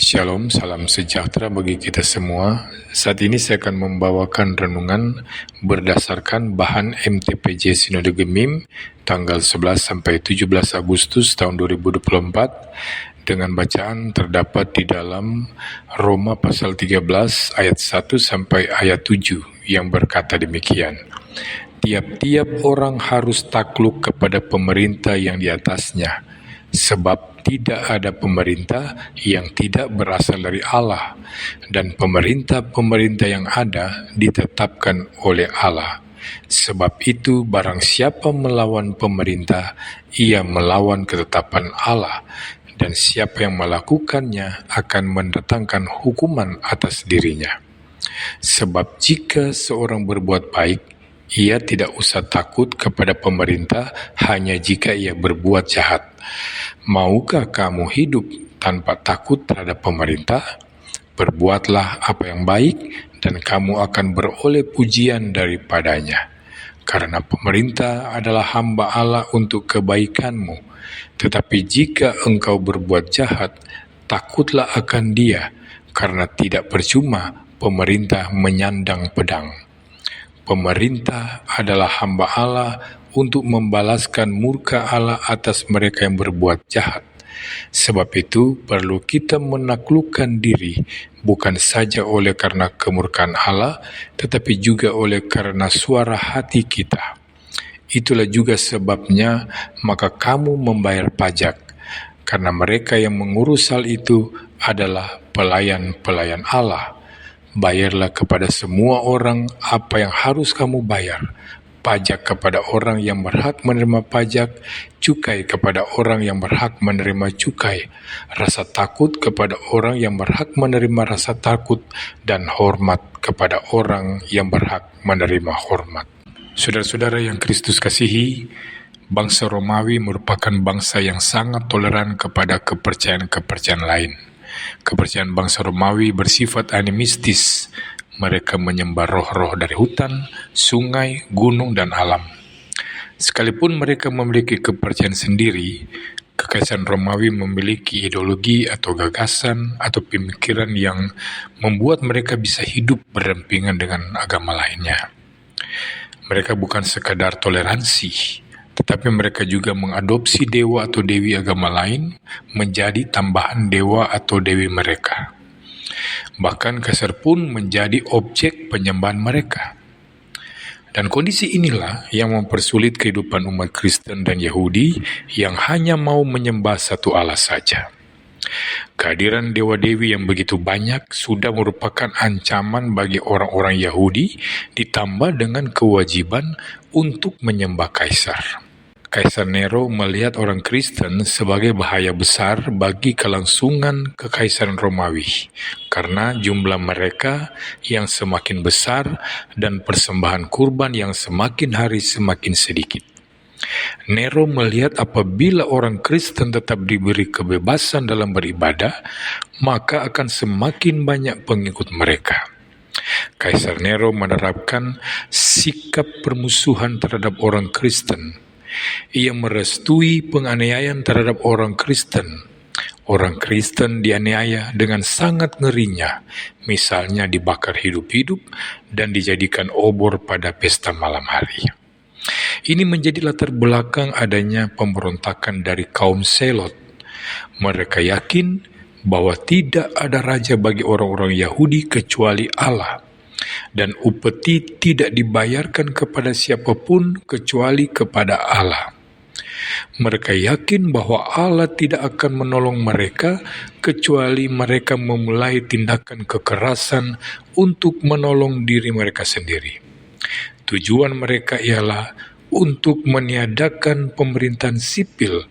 Shalom, salam sejahtera bagi kita semua. Saat ini saya akan membawakan renungan berdasarkan bahan MTPJ Sinode Gemim tanggal 11 sampai 17 Agustus tahun 2024 dengan bacaan terdapat di dalam Roma pasal 13 ayat 1 sampai ayat 7 yang berkata demikian. Tiap-tiap orang harus takluk kepada pemerintah yang di atasnya, sebab tidak ada pemerintah yang tidak berasal dari Allah, dan pemerintah-pemerintah yang ada ditetapkan oleh Allah. Sebab itu barang siapa melawan pemerintah, ia melawan ketetapan Allah, dan siapa yang melakukannya akan mendatangkan hukuman atas dirinya. Sebab jika seorang berbuat baik, ia tidak usah takut kepada pemerintah hanya jika ia berbuat jahat. Maukah kamu hidup tanpa takut terhadap pemerintah? Berbuatlah apa yang baik dan kamu akan beroleh pujian daripadanya. Karena pemerintah adalah hamba Allah untuk kebaikanmu. Tetapi jika engkau berbuat jahat, takutlah akan dia, karena tidak percuma pemerintah menyandang pedang. Pemerintah adalah hamba Allah untuk membalaskan murka Allah atas mereka yang berbuat jahat. Sebab itu perlu kita menaklukkan diri, bukan saja oleh karena kemurkaan Allah, tetapi juga oleh karena suara hati kita. Itulah juga sebabnya maka kamu membayar pajak, karena mereka yang mengurus hal itu adalah pelayan-pelayan Allah. Bayarlah kepada semua orang apa yang harus kamu bayar. Pajak kepada orang yang berhak menerima pajak, cukai kepada orang yang berhak menerima cukai, rasa takut kepada orang yang berhak menerima rasa takut, dan hormat kepada orang yang berhak menerima hormat. Saudara-saudara yang Kristus kasihi, bangsa Romawi merupakan bangsa yang sangat toleran kepada kepercayaan-kepercayaan lain. Kepercayaan bangsa Romawi bersifat animistis. Mereka menyembah roh-roh dari hutan, sungai, gunung, dan alam. Sekalipun mereka memiliki kepercayaan sendiri, Kekaisaran Romawi memiliki ideologi atau gagasan atau pemikiran yang membuat mereka bisa hidup berdampingan dengan agama lainnya. Mereka bukan sekadar toleransi, tetapi mereka juga mengadopsi dewa atau dewi agama lain menjadi tambahan dewa atau dewi mereka. Bahkan kaisar pun menjadi objek penyembahan mereka. Dan kondisi inilah yang mempersulit kehidupan umat Kristen dan Yahudi yang hanya mau menyembah satu Allah saja. Kehadiran dewa-dewi yang begitu banyak sudah merupakan ancaman bagi orang-orang Yahudi, ditambah dengan kewajiban untuk menyembah kaisar. Kaisar Nero melihat orang Kristen sebagai bahaya besar bagi kelangsungan Kekaisaran Romawi, karena jumlah mereka yang semakin besar dan persembahan kurban yang semakin hari semakin sedikit. Nero melihat apabila orang Kristen tetap diberi kebebasan dalam beribadah, maka akan semakin banyak pengikut mereka. Kaisar Nero menerapkan sikap permusuhan terhadap orang Kristen. Ia merestui penganiayaan terhadap orang Kristen. Orang Kristen dianiaya dengan sangat ngerinya, misalnya dibakar hidup-hidup dan dijadikan obor pada pesta malam hari. Ini menjadi latar belakang adanya pemberontakan dari kaum Selot. Mereka yakin bahwa tidak ada raja bagi orang-orang Yahudi kecuali Allah, dan upeti tidak dibayarkan kepada siapapun kecuali kepada Allah. Mereka yakin bahwa Allah tidak akan menolong mereka kecuali mereka memulai tindakan kekerasan untuk menolong diri mereka sendiri. Tujuan mereka ialah untuk meniadakan pemerintahan sipil.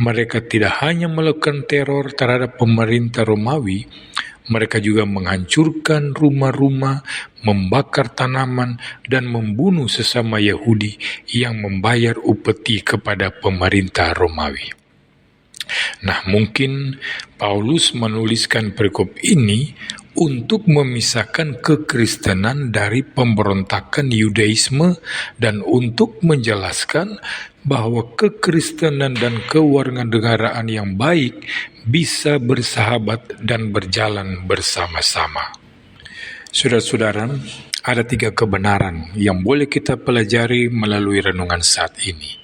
Mereka tidak hanya melakukan teror terhadap pemerintah Romawi, mereka juga menghancurkan rumah-rumah, membakar tanaman, dan membunuh sesama Yahudi yang membayar upeti kepada pemerintah Romawi. Nah, mungkin Paulus menuliskan perikop ini untuk memisahkan kekristenan dari pemberontakan Yudaisme dan untuk menjelaskan bahwa kekristenan dan kewarganegaraan yang baik bisa bersahabat dan berjalan bersama-sama. Saudara-saudara, ada 3 kebenaran yang boleh kita pelajari melalui renungan saat ini.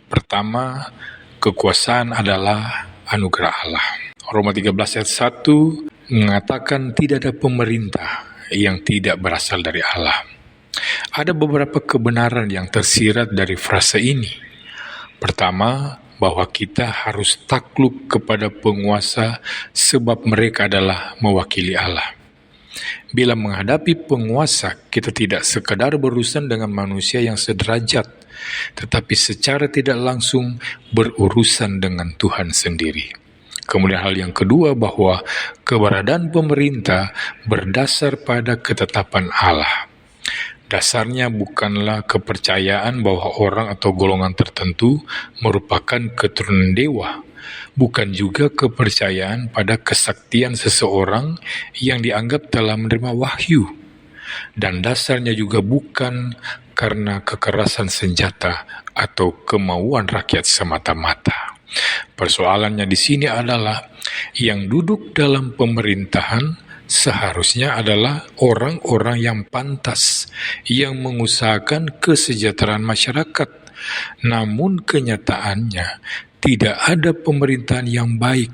Pertama, kekuasaan adalah anugerah Allah. Roma 13 ayat 1 mengatakan tidak ada pemerintah yang tidak berasal dari Allah. Ada beberapa kebenaran yang tersirat dari frase ini. Pertama, bahwa kita harus takluk kepada penguasa sebab mereka adalah mewakili Allah. Bila menghadapi penguasa, kita tidak sekadar berurusan dengan manusia yang sederajat, tetapi secara tidak langsung berurusan dengan Tuhan sendiri. Kemudian hal yang kedua, bahwa keberadaan pemerintah berdasar pada ketetapan Allah. Dasarnya bukanlah kepercayaan bahwa orang atau golongan tertentu merupakan keturunan dewa, bukan juga kepercayaan pada kesaktian seseorang yang dianggap telah menerima wahyu, dan dasarnya juga bukan karena kekerasan senjata atau kemauan rakyat semata-mata. Persoalannya di sini adalah yang duduk dalam pemerintahan seharusnya adalah orang-orang yang pantas, yang mengusahakan kesejahteraan masyarakat. Namun kenyataannya tidak ada pemerintahan yang baik.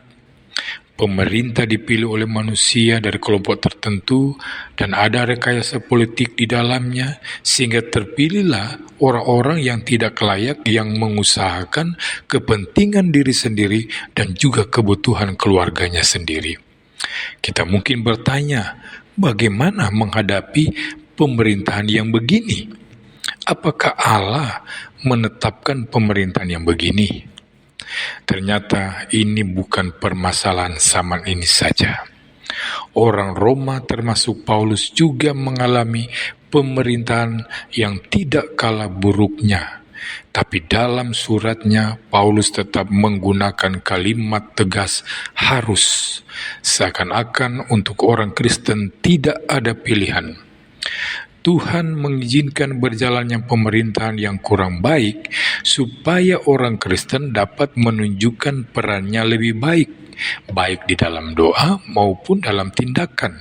Pemerintah dipilih oleh manusia dari kelompok tertentu dan ada rekayasa politik di dalamnya, sehingga terpilihlah orang-orang yang tidak layak yang mengusahakan kepentingan diri sendiri dan juga kebutuhan keluarganya sendiri. Kita mungkin bertanya, bagaimana menghadapi pemerintahan yang begini? Apakah Allah menetapkan pemerintahan yang begini? Ternyata ini bukan permasalahan zaman ini saja. Orang Roma termasuk Paulus juga mengalami pemerintahan yang tidak kalah buruknya. Tapi dalam suratnya, Paulus tetap menggunakan kalimat tegas harus, seakan-akan untuk orang Kristen tidak ada pilihan. Tuhan mengizinkan berjalannya pemerintahan yang kurang baik supaya orang Kristen dapat menunjukkan perannya lebih baik, baik di dalam doa maupun dalam tindakan.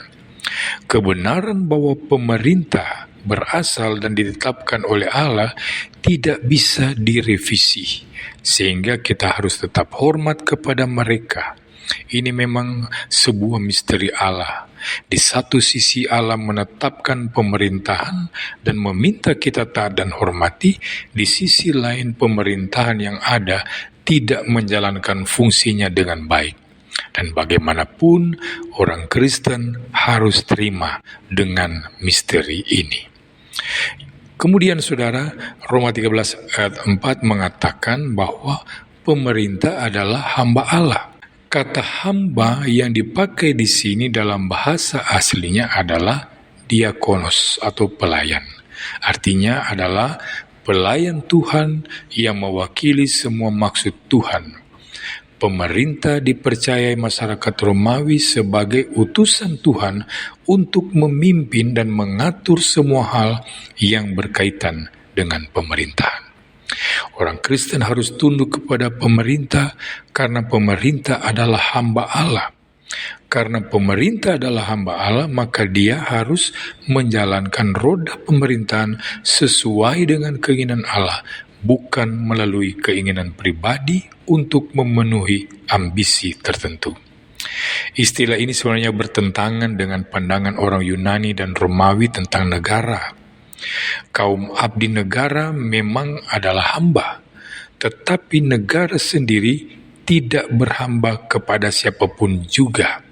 Kebenaran bahwa pemerintah berasal dan ditetapkan oleh Allah tidak bisa direvisi, sehingga kita harus tetap hormat kepada mereka. Ini memang sebuah misteri Allah. Di satu sisi Allah menetapkan pemerintahan dan meminta kita taat dan hormati, di sisi lain pemerintahan yang ada tidak menjalankan fungsinya dengan baik. Dan bagaimanapun orang Kristen harus terima dengan misteri ini. Kemudian saudara, Roma 13 ayat 4 mengatakan bahwa pemerintah adalah hamba Allah. Kata hamba yang dipakai di sini dalam bahasa aslinya adalah diakonos atau pelayan. Artinya adalah pelayan Tuhan yang mewakili semua maksud Tuhan. Pemerintah dipercayai masyarakat Romawi sebagai utusan Tuhan untuk memimpin dan mengatur semua hal yang berkaitan dengan pemerintahan. Orang Kristen harus tunduk kepada pemerintah karena pemerintah adalah hamba Allah. Karena pemerintah adalah hamba Allah, maka dia harus menjalankan roda pemerintahan sesuai dengan keinginan Allah, bukan melalui keinginan pribadi untuk memenuhi ambisi tertentu. Istilah ini sebenarnya bertentangan dengan pandangan orang Yunani dan Romawi tentang negara. Kaum abdi negara memang adalah hamba, tetapi negara sendiri tidak berhamba kepada siapapun juga.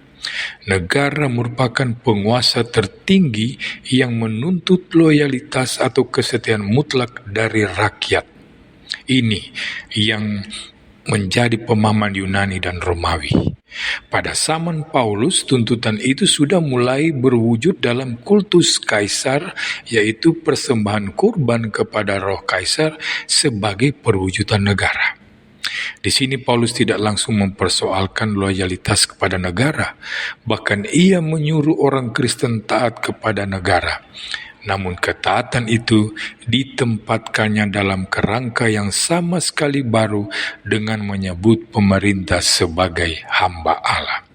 Negara merupakan penguasa tertinggi yang menuntut loyalitas atau kesetiaan mutlak dari rakyat. Ini yang menjadi pemahaman Yunani dan Romawi. Pada zaman Paulus, tuntutan itu sudah mulai berwujud dalam kultus kaisar, yaitu persembahan kurban kepada roh kaisar sebagai perwujudan negara. Di sini Paulus tidak langsung mempersoalkan loyalitas kepada negara, bahkan ia menyuruh orang Kristen taat kepada negara. Namun ketaatan itu ditempatkannya dalam kerangka yang sama sekali baru dengan menyebut pemerintah sebagai hamba Allah.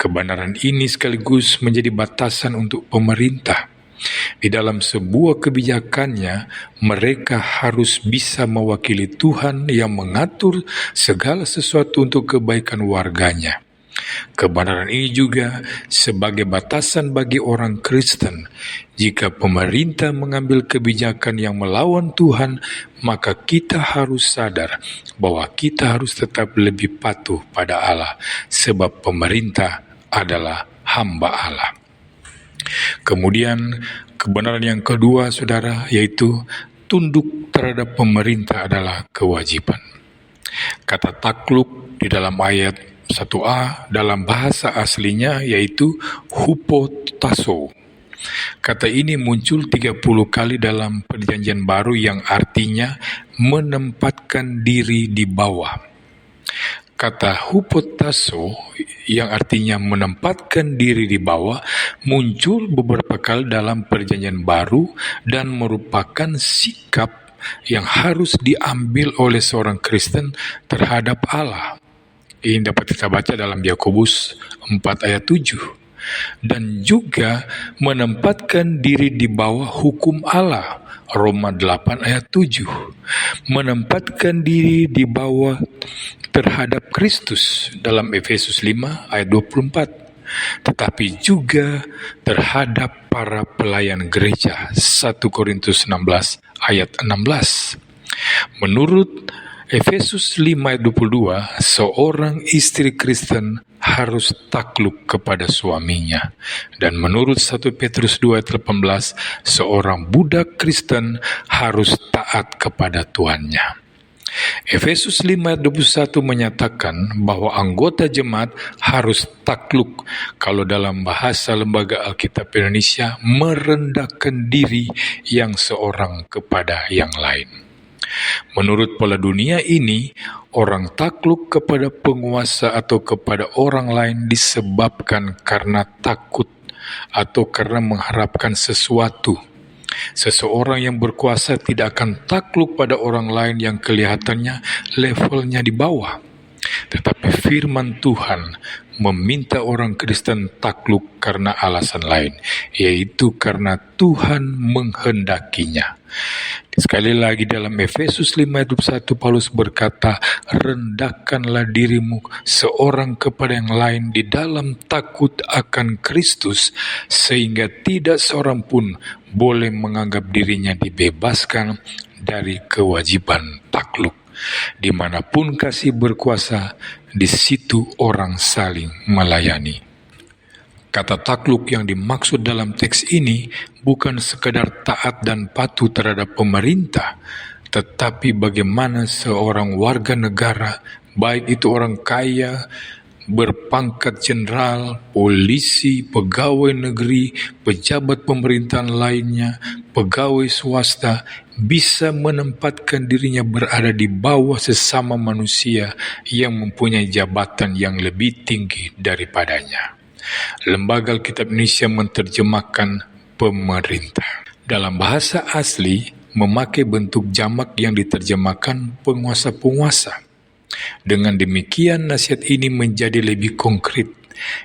Kebenaran ini sekaligus menjadi batasan untuk pemerintah. Di dalam sebuah kebijakannya, mereka harus bisa mewakili Tuhan yang mengatur segala sesuatu untuk kebaikan warganya. Kebenaran ini juga sebagai batasan bagi orang Kristen. Jika pemerintah mengambil kebijakan yang melawan Tuhan, maka kita harus sadar bahwa kita harus tetap lebih patuh pada Allah, sebab pemerintah adalah hamba Allah. Kemudian kebenaran yang kedua, saudara, yaitu tunduk terhadap pemerintah adalah kewajiban. Kata takluk di dalam ayat 1a dalam bahasa aslinya yaitu hupotasso. Kata ini muncul 30 kali dalam Perjanjian Baru yang artinya menempatkan diri di bawah. Kata hupotasso yang artinya menempatkan diri di bawah muncul beberapa kali dalam Perjanjian Baru dan merupakan sikap yang harus diambil oleh seorang Kristen terhadap Allah. Ini dapat kita baca dalam Yakobus 4 ayat 7. Dan juga menempatkan diri di bawah hukum Allah, Roma 8 ayat 7. Menempatkan diri di bawah terhadap Kristus dalam Efesus 5 ayat 24. Tetapi juga terhadap para pelayan gereja, 1 Korintus 16 ayat 16. Menurut Efesus 5 ayat 22, seorang istri Kristen harus takluk kepada suaminya. Dan menurut 1 Petrus 2 ayat 18, seorang budak Kristen harus taat kepada tuannya. Efesus 5 ayat 21 menyatakan bahwa anggota jemaat harus takluk, kalau dalam bahasa Lembaga Alkitab Indonesia, merendahkan diri yang seorang kepada yang lain. Menurut pola dunia ini, orang takluk kepada penguasa atau kepada orang lain disebabkan karena takut atau karena mengharapkan sesuatu. Seseorang yang berkuasa tidak akan takluk pada orang lain yang kelihatannya levelnya di bawah. Tetapi firman Tuhan meminta orang Kristen takluk karena alasan lain, yaitu karena Tuhan menghendakinya. Sekali lagi dalam Efesus 5 ayat 21 Paulus berkata, rendahkanlah dirimu seorang kepada yang lain di dalam takut akan Kristus, sehingga tidak seorang pun boleh menganggap dirinya dibebaskan dari kewajiban takluk. Dimanapun kasih berkuasa, di situ orang saling melayani. Kata takluk yang dimaksud dalam teks ini bukan sekedar taat dan patuh terhadap pemerintah, tetapi bagaimana seorang warga negara, baik itu orang kaya, berpangkat jenderal, polisi, pegawai negeri, pejabat pemerintahan lainnya, pegawai swasta, bisa menempatkan dirinya berada di bawah sesama manusia yang mempunyai jabatan yang lebih tinggi daripadanya. Lembaga Alkitab Indonesia menerjemahkan pemerintah. Dalam bahasa asli, memakai bentuk jamak yang diterjemahkan penguasa-penguasa. Dengan demikian, nasihat ini menjadi lebih konkret.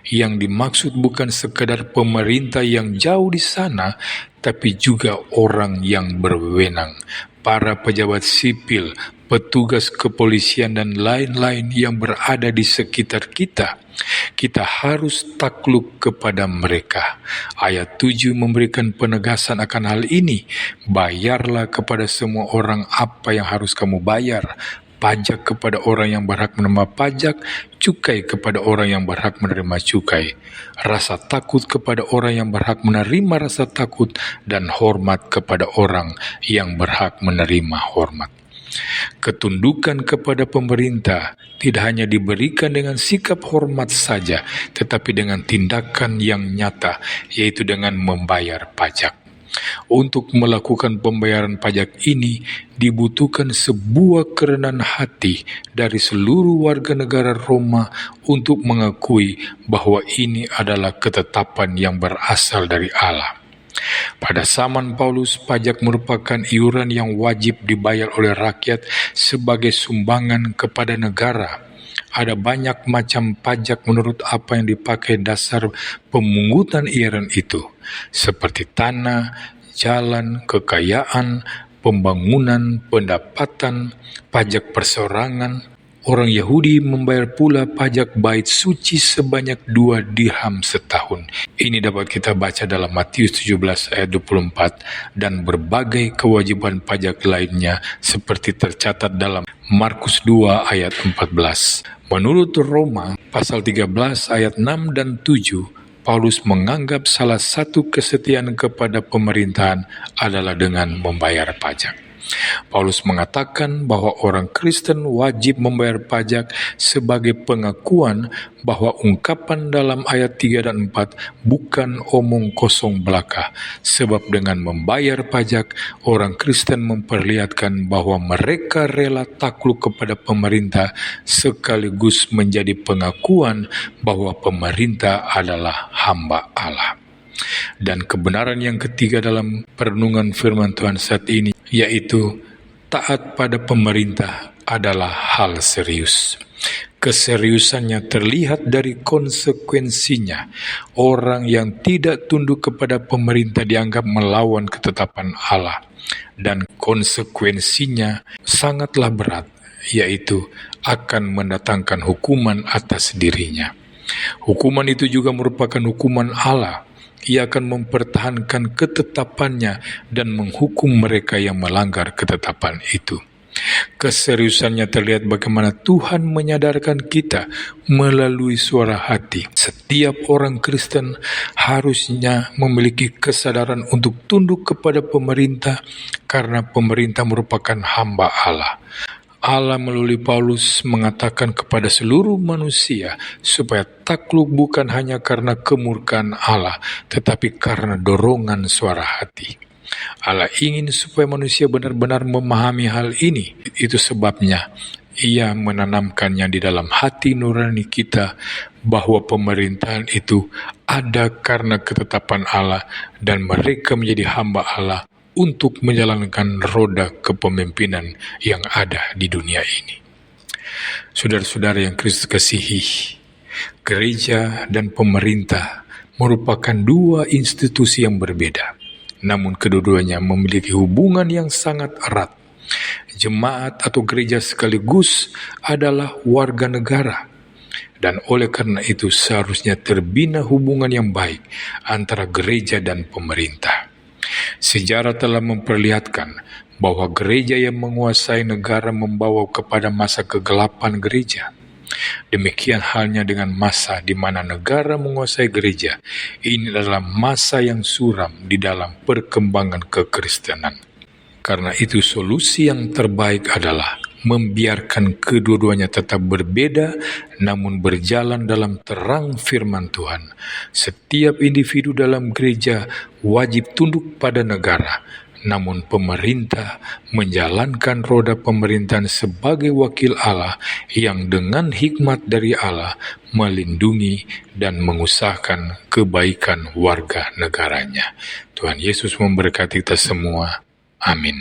Yang dimaksud bukan sekadar pemerintah yang jauh di sana, tapi juga orang yang berwenang, para pejabat sipil, petugas kepolisian dan lain-lain yang berada di sekitar kita. Kita harus takluk kepada mereka. Ayat 7 memberikan penegasan akan hal ini. Bayarlah kepada semua orang apa yang harus kamu bayar. Pajak kepada orang yang berhak menerima pajak, cukai kepada orang yang berhak menerima cukai, rasa takut kepada orang yang berhak menerima rasa takut, dan hormat kepada orang yang berhak menerima hormat. Ketundukan kepada pemerintah tidak hanya diberikan dengan sikap hormat saja, tetapi dengan tindakan yang nyata, yaitu dengan membayar pajak. Untuk melakukan pembayaran pajak ini dibutuhkan sebuah kerendahan hati dari seluruh warga negara Roma untuk mengakui bahwa ini adalah ketetapan yang berasal dari Allah. Pada zaman Paulus, pajak merupakan iuran yang wajib dibayar oleh rakyat sebagai sumbangan kepada negara. Ada banyak macam pajak menurut apa yang dipakai dasar pemungutan iuran itu, seperti tanah, jalan, kekayaan, pembangunan, pendapatan, pajak perseorangan. Orang Yahudi membayar pula pajak bait suci sebanyak 2 dirham setahun. Ini dapat kita baca dalam Matius 17 ayat 24 dan berbagai kewajiban pajak lainnya seperti tercatat dalam Markus 2 ayat 14. Menurut Roma pasal 13 ayat 6 dan 7, Paulus menganggap salah satu kesetiaan kepada pemerintahan adalah dengan membayar pajak. Paulus mengatakan bahwa orang Kristen wajib membayar pajak sebagai pengakuan bahwa ungkapan dalam ayat 3 dan 4 bukan omong kosong belaka, sebab dengan membayar pajak, orang Kristen memperlihatkan bahwa mereka rela takluk kepada pemerintah sekaligus menjadi pengakuan bahwa pemerintah adalah hamba Allah. Dan kebenaran yang ketiga dalam perenungan firman Tuhan saat ini, yaitu taat pada pemerintah adalah hal serius. Keseriusannya terlihat dari konsekuensinya. Orang yang tidak tunduk kepada pemerintah dianggap melawan ketetapan Allah. Dan konsekuensinya sangatlah berat, yaitu akan mendatangkan hukuman atas dirinya. Hukuman itu juga merupakan hukuman Allah. Ia akan mempertahankan ketetapannya dan menghukum mereka yang melanggar ketetapan itu. Keseriusannya terlihat bagaimana Tuhan menyadarkan kita melalui suara hati. Setiap orang Kristen harusnya memiliki kesadaran untuk tunduk kepada pemerintah karena pemerintah merupakan hamba Allah. Allah melalui Paulus mengatakan kepada seluruh manusia supaya takluk bukan hanya karena kemurkaan Allah, tetapi karena dorongan suara hati. Allah ingin supaya manusia benar-benar memahami hal ini. Itu sebabnya Ia menanamkannya di dalam hati nurani kita bahwa pemerintahan itu ada karena ketetapan Allah dan mereka menjadi hamba Allah untuk menjalankan roda kepemimpinan yang ada di dunia ini. Saudara-saudara yang Kristus kasihi, gereja dan pemerintah merupakan dua institusi yang berbeda, namun kedua-duanya memiliki hubungan yang sangat erat. Jemaat atau gereja sekaligus adalah warga negara, dan oleh karena itu seharusnya terbina hubungan yang baik antara gereja dan pemerintah. Sejarah telah memperlihatkan bahwa gereja yang menguasai negara membawa kepada masa kegelapan gereja. Demikian halnya dengan masa di mana negara menguasai gereja. Ini adalah masa yang suram di dalam perkembangan kekristenan. Karena itu solusi yang terbaik adalah membiarkan kedua-duanya tetap berbeda namun berjalan dalam terang firman Tuhan. Setiap individu dalam gereja wajib tunduk pada negara, namun pemerintah menjalankan roda pemerintahan sebagai wakil Allah yang dengan hikmat dari Allah melindungi dan mengusahakan kebaikan warga negaranya. Tuhan Yesus memberkati kita semua. Amin.